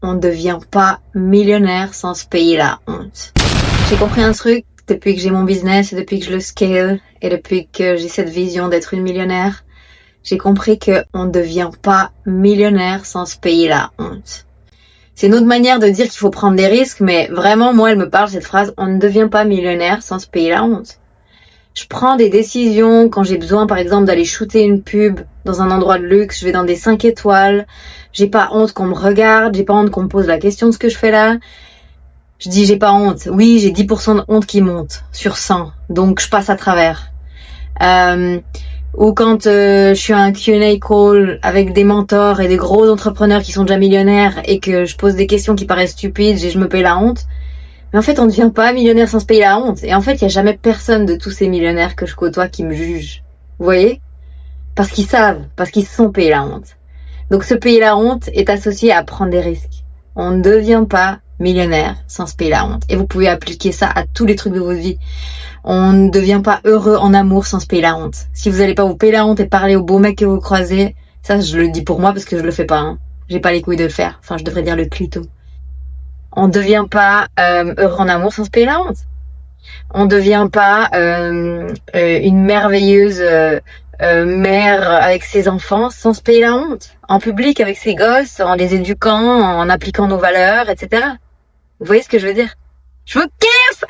on ne devient pas millionnaire sans se payer la honte. J'ai compris un truc depuis que j'ai mon business et depuis que je le scale et depuis que j'ai cette vision d'être une millionnaire. J'ai compris que on ne devient pas millionnaire sans se payer la honte. C'est une autre manière de dire qu'il faut prendre des risques, mais vraiment, moi, elle me parle cette phrase, on ne devient pas millionnaire sans se payer la honte. Je prends des décisions quand j'ai besoin, par exemple, d'aller shooter une pub dans un endroit de luxe, je vais dans des 5 étoiles, j'ai pas honte qu'on me regarde, j'ai pas honte qu'on me pose la question de ce que je fais là. Je dis j'ai pas honte. Oui, j'ai 10% de honte qui monte sur 100, donc je passe à travers. Ou quand je suis à un Q&A call avec des mentors et des gros entrepreneurs qui sont déjà millionnaires et que je pose des questions qui paraissent stupides et je me paye la honte. Mais en fait, on ne devient pas millionnaire sans se payer la honte. Et en fait, il n'y a jamais personne de tous ces millionnaires que je côtoie qui me juge. Vous voyez? Parce qu'ils savent, parce qu'ils se sont payés la honte. Donc se payer la honte est associé à prendre des risques. On ne devient pas millionnaire sans se payer la honte. Et vous pouvez appliquer ça à tous les trucs de votre vie. On ne devient pas heureux en amour sans se payer la honte. Si vous n'allez pas vous payer la honte et parler aux beaux mecs que vous croisez, ça je le dis pour moi parce que je le fais pas. Hein. J'ai pas les couilles de le faire. Enfin, je devrais dire le clito. On ne devient pas heureux en amour sans se payer la honte. On ne devient pas une merveilleuse mère avec ses enfants sans se payer la honte. En public avec ses gosses, en les éduquant, en appliquant nos valeurs, etc. Vous voyez ce que je veux dire? Je vous kiffe!